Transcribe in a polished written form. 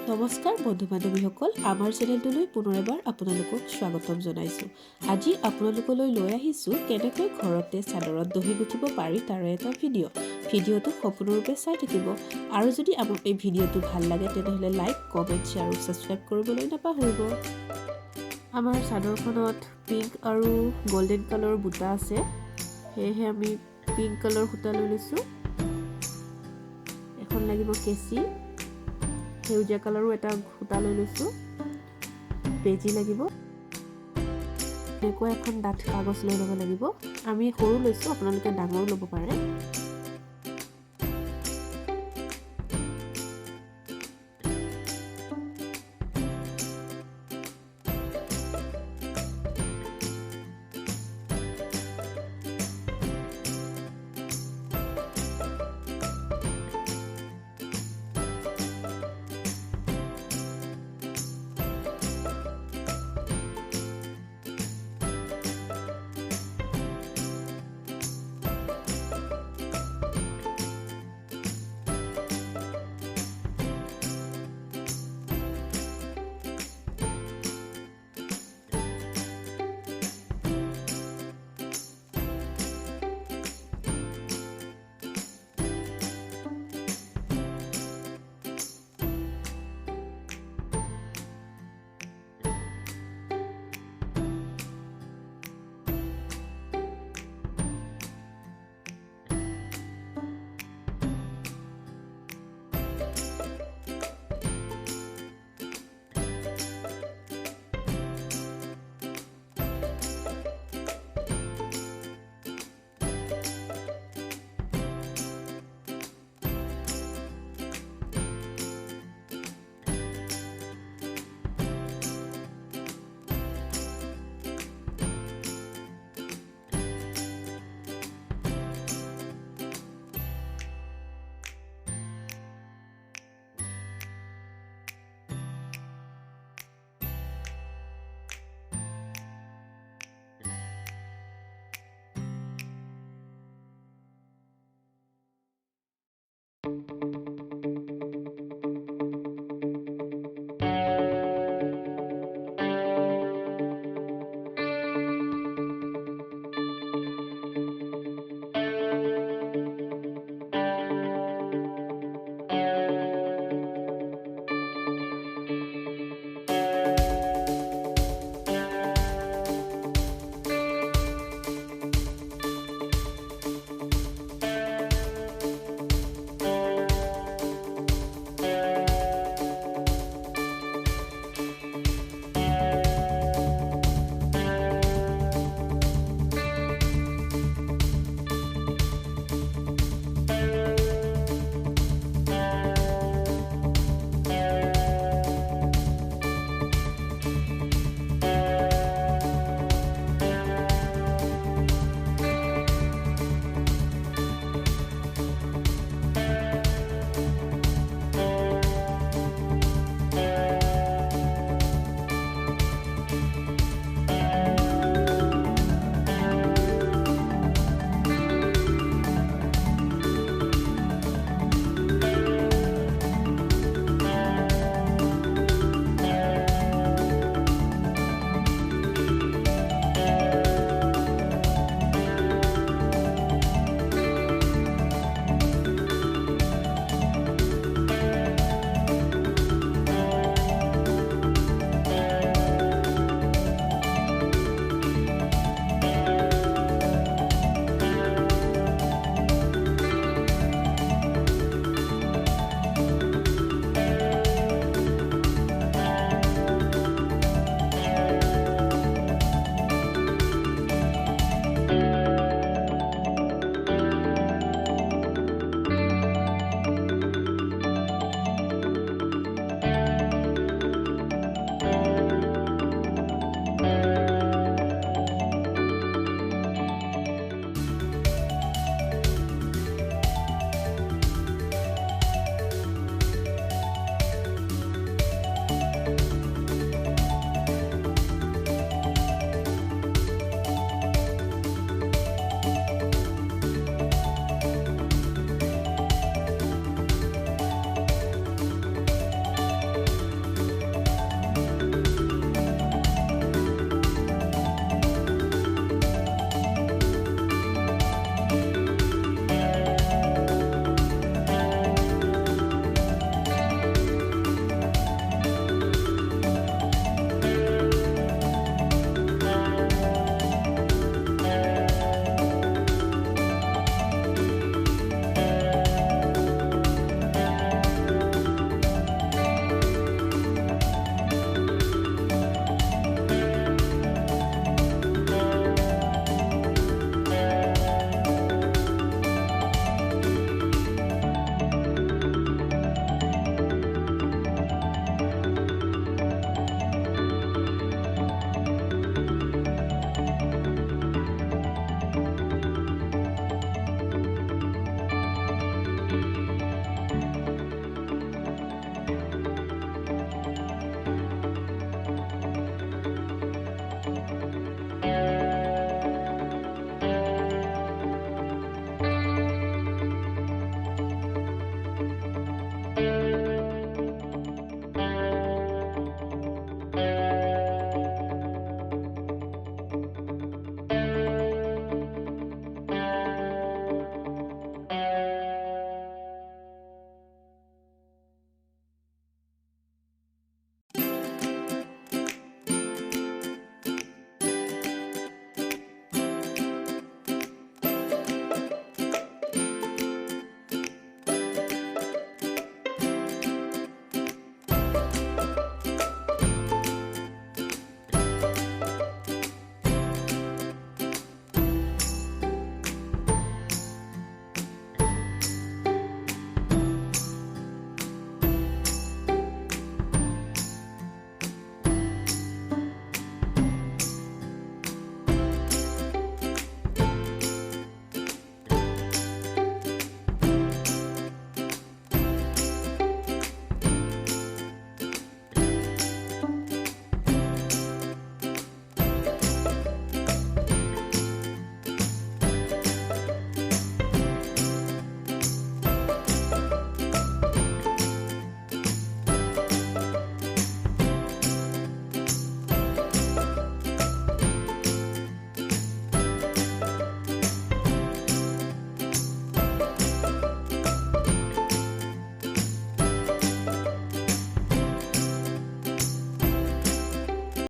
নমস্কাৰ বন্ধু বান্ধৱীসকল, আমাৰ চেনেলটোলৈ পুনৰ এবাৰ আপোনালোকক স্বাগতম জনাইছোঁ। আজি আপোনালোকলৈ লৈ আহিছোঁ কেনেকৈ ঘৰতে চাদৰত দহি গুঠিব পাৰি তাৰে এটা ভিডিঅ'টো সম্পূৰ্ণৰূপে চাই থাকিব। আৰু যদি আমাৰ এই ভিডিঅ'টো ভাল লাগে তেনেহ'লে লাইক, কমেণ্ট, শ্বেয়াৰ আৰু ছাবস্ক্ৰাইব কৰিবলৈ নাপাহৰিব। আমাৰ চাদৰখনত পিংক আৰু গল্ডেন কালাৰৰ বুটা আছে, সেয়েহে আমি পিংক কালাৰ সূতা লৈ লৈছোঁ। এখন লাগিব কেঁচি, সেউজীয়া কালাৰো এটা সূতা লৈ লৈছোঁ। বেজি লাগিব, এনেকুৱা এখন ডাঠ কাগজ লৈ ল'ব লাগিব। আমি সৰু লৈছোঁ, আপোনালোকে ডাঙৰো ল'ব পাৰে।